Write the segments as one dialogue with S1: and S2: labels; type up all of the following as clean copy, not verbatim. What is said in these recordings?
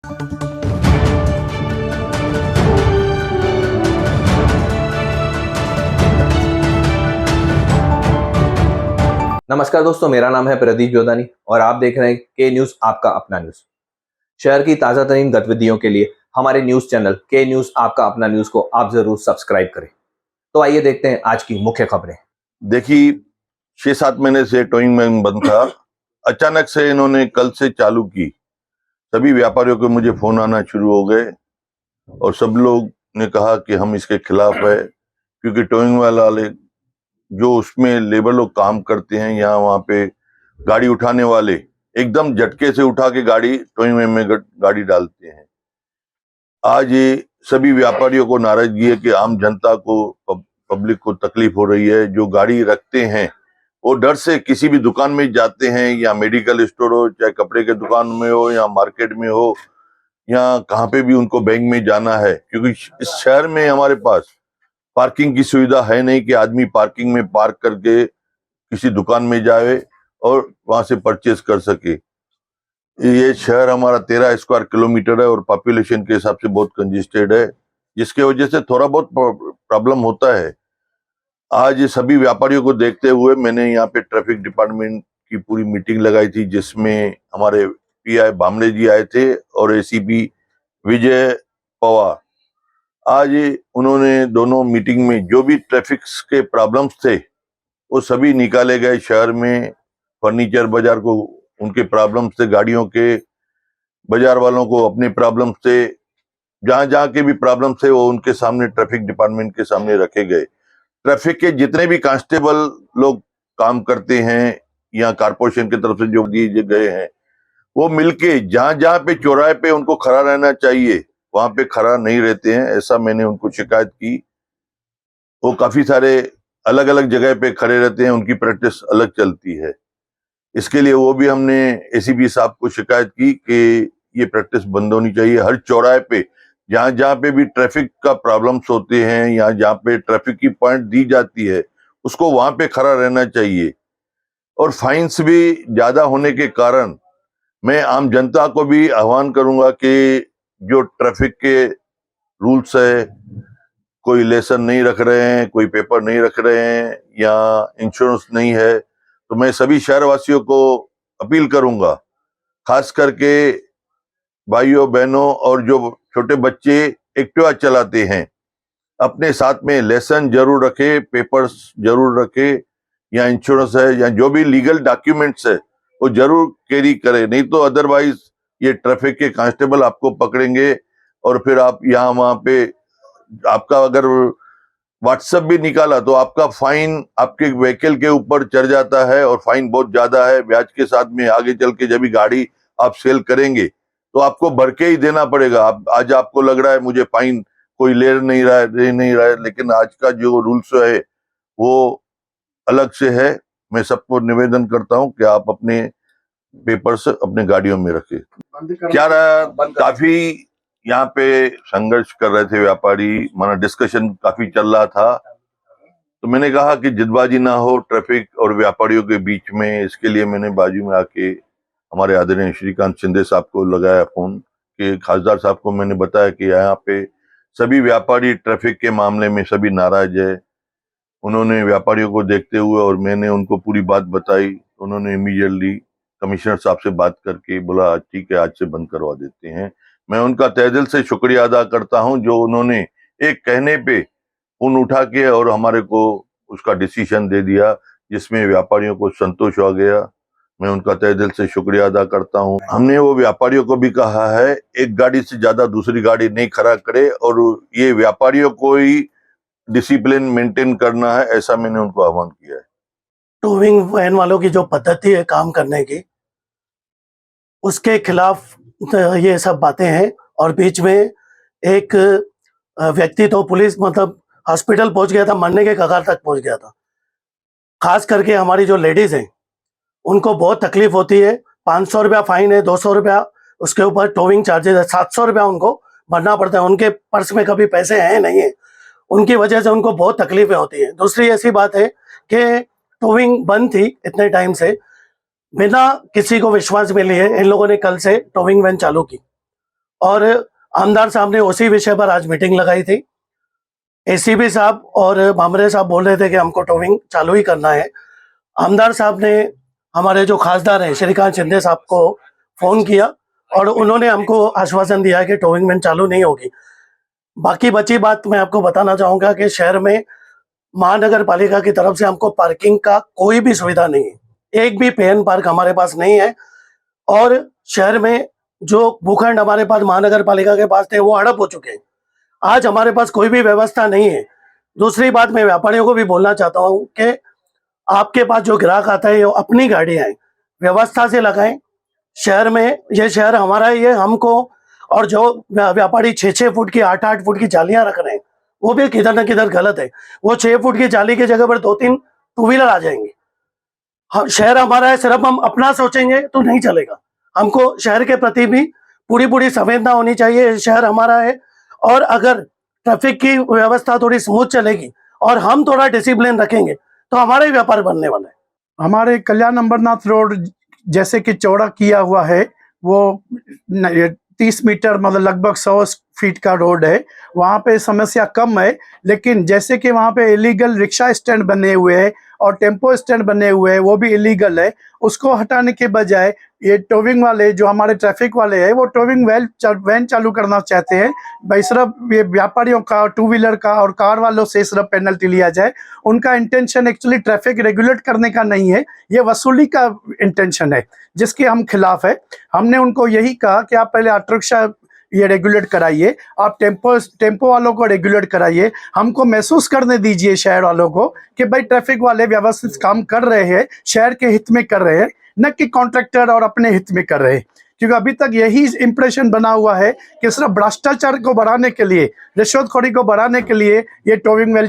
S1: नमस्कार दोस्तों, मेरा नाम है प्रदीप जोदानी और आप देख रहे हैं के न्यूज, आपका अपना न्यूज। शहर की ताजा तरीन गतिविधियों के लिए हमारे न्यूज चैनल के न्यूज आपका अपना न्यूज को आप जरूर सब्सक्राइब करें। तो आइए देखते हैं आज की मुख्य खबरें।
S2: देखिए, 6-7 महीने से टोइंग मैन बंद था। अचानक से इन्होंने कल से चालू की। सभी व्यापारियों के मुझे फोन आना शुरू हो गए और सब लोग ने कहा कि हम इसके खिलाफ है, क्योंकि टोइंग वाले जो उसमें लेबर लोग काम करते हैं, यहाँ वहां पे गाड़ी उठाने वाले एकदम झटके से उठा के गाड़ी टोइंग में गाड़ी डालते हैं। आज ये सभी व्यापारियों को नाराजगी है कि आम जनता को, पब्लिक को तकलीफ हो रही है। जो गाड़ी रखते हैं वो डर से किसी भी दुकान में जाते हैं, या मेडिकल स्टोर हो, चाहे कपड़े के दुकान में हो, या मार्केट में हो, या कहाँ पे भी उनको बैंक में जाना है, क्योंकि इस शहर में हमारे पास पार्किंग की सुविधा है नहीं कि आदमी पार्किंग में पार्क करके किसी दुकान में जाए और वहां से परचेज कर सके। ये शहर हमारा 13 स्क्वायर किलोमीटर है और पॉपुलेशन के हिसाब से बहुत कंजेस्टेड है, जिसके वजह से थोड़ा बहुत प्रॉब्लम होता है। आज सभी व्यापारियों को देखते हुए मैंने यहाँ पे ट्रैफिक डिपार्टमेंट की पूरी मीटिंग लगाई थी, जिसमें हमारे पीआई बामले जी आए थे और एसीपी विजय पवार। आज उन्होंने दोनों मीटिंग में जो भी ट्रैफिक के प्रॉब्लम्स थे वो सभी निकाले गए। शहर में फर्नीचर बाजार को उनके प्रॉब्लम्स थे, गाड़ियों के बाजार वालों को अपने प्रॉब्लम्स थे, जहां जहां के भी प्रॉब्लम थे वो उनके सामने, ट्रैफिक डिपार्टमेंट के सामने रखे गए। ट्रैफिक के जितने भी कांस्टेबल लोग काम करते हैं या कारपोरेशन की तरफ से जो दिए गए हैं, वो मिलके जहां जहां पे चौराहे पे उनको खड़ा रहना चाहिए वहां पे खड़ा नहीं रहते हैं। ऐसा मैंने उनको शिकायत की। वो काफी सारे अलग अलग जगह पे खड़े रहते हैं, उनकी प्रैक्टिस अलग चलती है। इसके लिए वो भी हमने एसीपी साहब को शिकायत की कि ये प्रैक्टिस बंद होनी चाहिए। हर चौराहे पे जहां जहां पे भी ट्रैफिक का प्रॉब्लम्स होते हैं या जहां पे ट्रैफिक की पॉइंट दी जाती है, उसको वहां पे खड़ा रहना चाहिए। और फाइन्स भी ज्यादा होने के कारण मैं आम जनता को भी आह्वान करूंगा कि जो ट्रैफिक के रूल्स है, कोई लेसन नहीं रख रहे हैं, कोई पेपर नहीं रख रहे हैं, या इंश्योरेंस नहीं है, तो मैं सभी शहरवासियों को अपील करूंगा, खास करके भाइयों बहनों और जो छोटे बच्चे एक्टिवा चलाते हैं, अपने साथ में लेसन जरूर रखे, पेपर्स जरूर रखे, या इंश्योरेंस है या जो भी लीगल डॉक्यूमेंट्स है वो जरूर कैरी करें। नहीं तो अदरवाइज ये ट्रैफिक के कांस्टेबल आपको पकड़ेंगे और फिर आप यहाँ वहां पे, आपका अगर व्हाट्सएप भी निकाला तो आपका फाइन आपके व्हीकल के ऊपर चढ़ जाता है और फाइन बहुत ज्यादा है, ब्याज के साथ में। आगे चल के जब भी गाड़ी आप सेल करेंगे तो आपको भर के ही देना पड़ेगा। आज आपको लग रहा है मुझे फाइन कोई ले नहीं रहा है, लेकिन आज का जो रूल्स है वो अलग से है। मैं सबको निवेदन करता हूं कि आप अपने पेपर्स अपने गाड़ियों में रखें। क्या रहा, काफी यहाँ पे संघर्ष कर रहे थे व्यापारी, माना डिस्कशन काफी चल रहा था, तो मैंने कहा कि जिदबाजी ना हो ट्रैफिक और व्यापारियों के बीच में। इसके लिए मैंने बाजू में आके हमारे आदरणीय श्रीकांत शिंदे साहब को लगाया फोन, कि खासदार साहब को मैंने बताया कि यहाँ पे सभी व्यापारी ट्रैफिक के मामले में सभी नाराज है। उन्होंने व्यापारियों को देखते हुए और मैंने उनको पूरी बात बताई, उन्होंने इमीडिएटली कमिश्नर साहब से बात करके बोला ठीक है, आज से बंद करवा देते हैं। मैं उनका तहे दिल से शुक्रिया अदा करता हूं, जो उन्होंने एक कहने पे फोन उठा के और हमारे को उसका डिसीजन दे दिया, जिसमें व्यापारियों को संतोष हो गया। मैं उनका तहे दिल से शुक्रिया अदा करता हूं। हमने वो व्यापारियों को भी कहा है एक गाड़ी से ज्यादा दूसरी गाड़ी नहीं खड़ा करे, और ये व्यापारियों को ही डिसिप्लिन मेंटेन करना है, ऐसा मैंने उनको आह्वान किया है।
S3: टोइंग वैन वालों की जो पद्धति है काम करने की, उसके खिलाफ ये सब बातें हैं। और बीच में एक व्यक्ति तो पुलिस मतलब हॉस्पिटल पहुंच गया था, मरने के कगार तक पहुंच गया था। खास करके हमारी जो लेडीज हैं उनको बहुत तकलीफ होती है। 500 रुपया फाइन है, 200 रुपया उसके ऊपर टोइंग चार्जेस है, 700 रुपया उनको भरना पड़ता है। उनके पर्स में कभी पैसे हैं नहीं है, उनकी वजह से उनको बहुत तकलीफें होती हैं। दूसरी ऐसी बात है कि टोइंग बंद थी इतने टाइम से, बिना किसी को विश्वास में लिए इन लोगों ने कल से टोइंग वैन चालू की। और आमदार साहब ने उसी विषय पर आज मीटिंग लगाई थी। एसीपी साहब और भामरे साहब बोल रहे थे कि हमको टोविंग चालू ही करना है। आमदार साहब ने हमारे जो खासदार हैं श्रीकांत शिंदे साहब को फोन किया और उन्होंने हमको आश्वासन दिया कि टोविंग वैन चालू नहीं होगी। बाकी बची बात मैं आपको बताना चाहूँगा कि शहर में महानगर पालिका की तरफ से हमको पार्किंग का कोई भी सुविधा नहीं है। एक भी पेन पार्क हमारे पास नहीं है और शहर में जो भूखंड हमारे पास महानगर पालिका के पास थे वो हड़प हो चुके हैं। आज हमारे पास कोई भी व्यवस्था नहीं है। दूसरी बात मैं व्यापारियों को भी बोलना चाहता हूँ कि आपके पास जो ग्राहक आता है वो अपनी गाड़ियाँ हैं, व्यवस्था से लगाएं। शहर में ये शहर हमारा ही है, हमको और जो व्यापारी 6-6 फुट की 8-8 फुट की जालियां रख रहे हैं वो भी किधर न किधर गलत है। वो 6 फुट की जाली की जगह पर 2-3 टू व्हीलर आ जाएंगे। शहर हमारा है, सिर्फ हम अपना सोचेंगे तो नहीं चलेगा। हमको शहर के प्रति भी पूरी संवेदना होनी चाहिए। शहर हमारा है और अगर ट्रैफिक की व्यवस्था थोड़ी स्मूथ चलेगी और हम थोड़ा डिसिप्लिन रखेंगे तो हमारा ही व्यापार बनने वाला है।
S4: हमारे कल्याण अम्बरनाथ रोड जैसे कि चौड़ा किया हुआ है, वो 30 मीटर मतलब लगभग 100 फीट का रोड है। वहाँ पे समस्या कम है, लेकिन जैसे कि वहाँ पे इलीगल रिक्शा स्टैंड बने हुए हैं और टेम्पो स्टैंड बने हुए हैं, वो भी इलीगल है। उसको हटाने के बजाय ये टोविंग वाले जो हमारे ट्रैफिक वाले हैं वो टोविंग वैन चालू करना चाहते हैं। भाई सिर्फ ये व्यापारियों का, टू व्हीलर का और कार वालों से सिर्फ पेनल्टी लिया जाए। उनका इंटेंशन एक्चुअली ट्रैफिक रेगुलेट करने का नहीं है, ये वसूली का इंटेंशन है, जिसके हम खिलाफ है। हमने उनको यही कहा कि आप पहले ऑटो रिक्शा ये रेगुलेट कराइए, आप टेम्पो वालों को रेगुलेट कराइए। हमको महसूस करने दीजिए शहर वालों को कि भाई ट्रैफिक वाले व्यवस्थित काम कर रहे हैं, शहर के हित में कर रहे हैं, न कि कॉन्ट्रैक्टर और अपने हित में कर रहे हैं। क्योंकि अभी तक यही इंप्रेशन बना हुआ है कि सिर्फ भ्रष्टाचार को बढ़ाने के लिए, रिश्वतखोरी को बढ़ाने के लिए ये टोविंग वैन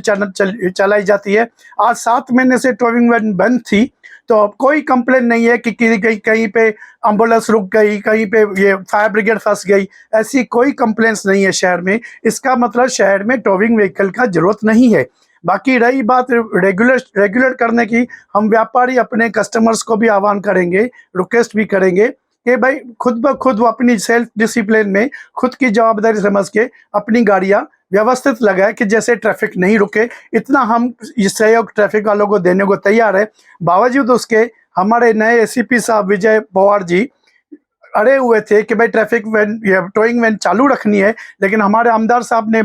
S4: चलाई जाती है। आज 7 महीने से टोविंग वैन बंद थी, तो कोई कंप्लेन नहीं है कि कहीं पे एम्बुलेंस रुक गई, कहीं पे ये फायर ब्रिगेड फंस गई, ऐसी कोई कंप्लेंट्स नहीं है शहर में। इसका मतलब शहर में टोविंग व्हीकल का जरूरत नहीं है। बाकी रही बात रेगुलेट करने की, हम व्यापारी अपने कस्टमर्स को भी आह्वान करेंगे, रिक्वेस्ट भी करेंगे कि भाई खुद ब खुद वो अपनी सेल्फ डिसिप्लिन में खुद की जवाबदारी समझ के अपनी गाड़ियाँ व्यवस्थित लगाए कि जैसे ट्रैफिक नहीं रुके। इतना हम सहयोग ट्रैफिक वालों को देने को तैयार है। बावजूद उसके हमारे नए एसीपी साहब विजय पवार जी अड़े हुए थे कि भाई ट्रैफिक वैन, टोइंग वैन चालू रखनी है, लेकिन हमारे आमदार साहब ने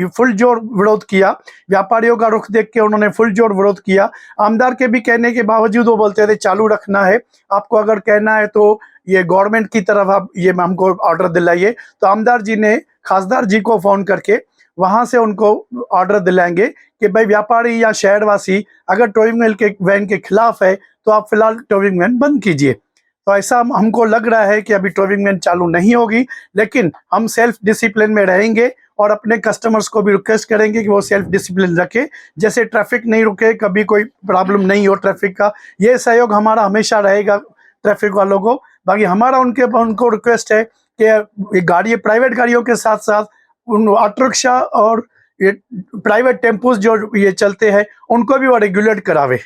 S4: फुल जोर विरोध किया। व्यापारियों का रुख देख के उन्होंने फुल जोर विरोध किया। आमदार के भी कहने के बावजूद वो बोलते थे चालू रखना है, आपको अगर कहना है तो ये गवर्नमेंट की तरफ आप ये हमको ऑर्डर दिलाइए। तो आमदार जी ने खासदार जी को फोन करके वहां से उनको ऑर्डर दिलाएंगे कि भाई व्यापारी या शहरवासी अगर टोइंग वैन के खिलाफ है तो आप फिलहाल टोइंग वैन बंद कीजिए। तो ऐसा हमको लग रहा है कि अभी टोविंग वैन चालू नहीं होगी, लेकिन हम सेल्फ डिसिप्लिन में रहेंगे और अपने कस्टमर्स को भी रिक्वेस्ट करेंगे कि वो सेल्फ डिसिप्लिन रखें। जैसे ट्रैफिक नहीं रुके, कभी कोई प्रॉब्लम नहीं हो ट्रैफिक का, ये सहयोग हमारा हमेशा रहेगा ट्रैफिक वालों को। बाकी हमारा उनको रिक्वेस्ट है कि ये गाड़ी, प्राइवेट गाड़ियों के साथ साथ उन ऑटो रिक्शा और ये प्राइवेट टेम्पोज जो ये चलते हैं उनको भी वो रेगुलेट करावे।